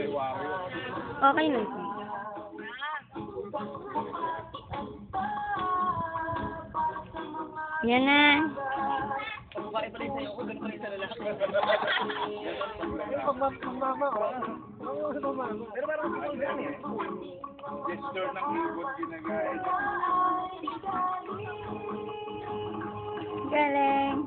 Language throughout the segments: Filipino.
Okay na. Yan na. Gesture ng ibon ginagaya. Galing.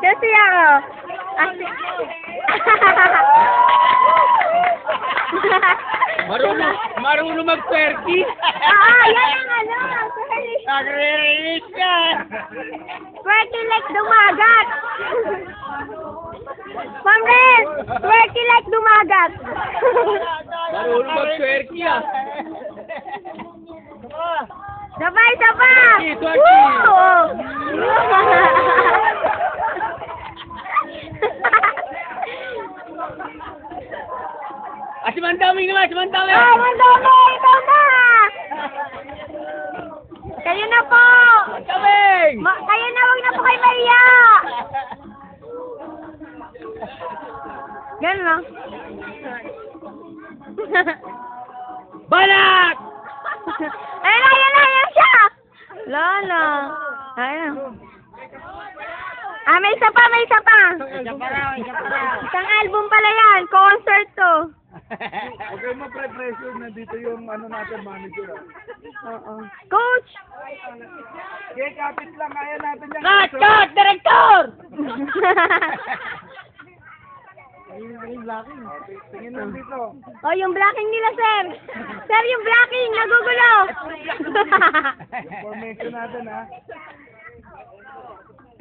Kasi ako. Marunong mag-twerky? Yan ang ano. Nagre-release ka! Twerky like dumagat. Ma'am Ren, twerky like dumagat. Marunong mag-twerky ah! Sabay! Twerky! Si Mandaming naman! Si Mandaming! Mandaming! Ikaw na! Kayo na po! Mandaming! Kayo na, huwag na po kayo mahiya! Ganun lang. Balak! Ayun siya! Lala. Ayun. May isa pa! Isang album pala yan. Concert to. Huwag kayo ma-pressure na dito yung ano natin, manager. Oo. Coach! Okay, kapit lang. Kaya natin yan. Cut! Director! Ayun, blocking. Tingin lang dito. Yung blocking nila, sir. Sir, yung blocking. Nagugulo. Information natin, ha?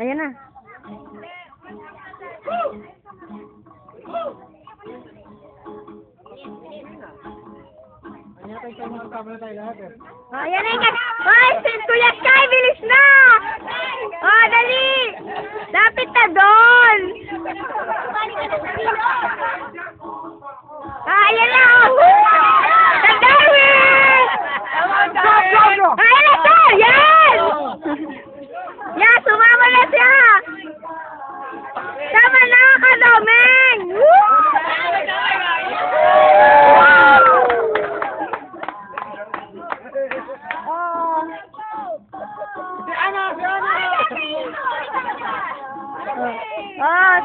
Ayan na. Ayan na yung Kuya Sky, bilis na! Dali! Lapit na doon! Ayan na! Darwin! Ayan na, sir! Yan! Yan, sumama na siya! Tama na, Kadomeng!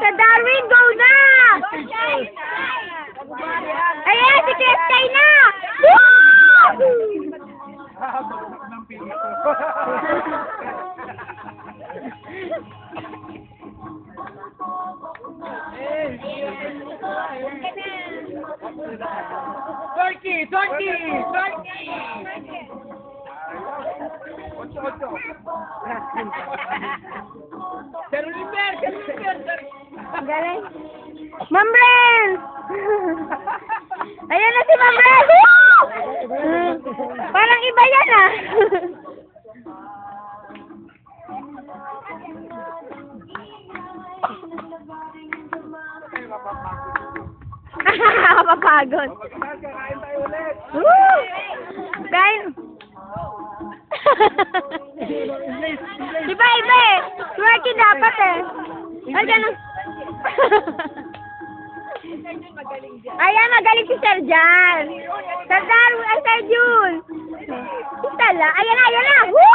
Sa Darwin, go na! Ayan, si Keskay na! Turkey! Galing. Ma'am Ren! Ayan na si Ma'am Ren! Parang iba yan ah! Mapapagod. Kain. Iba eh. Twerky dapat eh. Ay, gano'n. Ayan, magaling si Sir Jan. Sir Darwin, ay Sir Jun. Isa lang. Ayan na. Woo!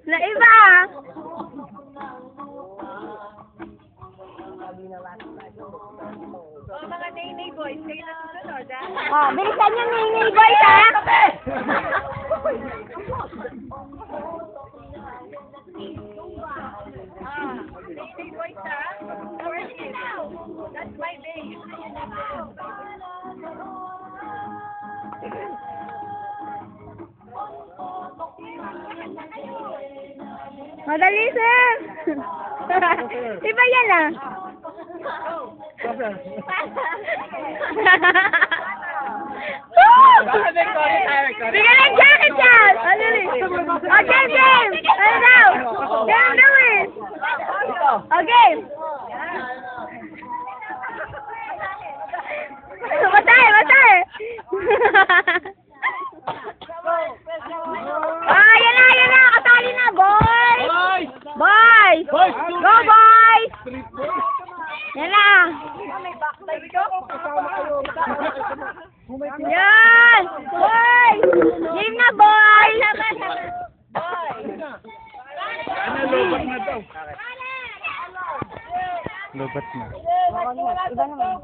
Naiba. Mga Naynay boys, kayo na susunod, ha? Oh, bilisan niyo Naynay boys, ha? Naynay boys, ha? That's my babe. Madali, sir. Iba yan, ah. Bigyan ng jacket yan! Ano rin? O, game! Ano daw? Game, Lewis! O, game! Matay! Ah, yan na! Katali na, boys! Boys! Go, boys! Yan na! Yan! Boys! Game na, boys! Ano, lobat na daw. Lobat na. Iba naman.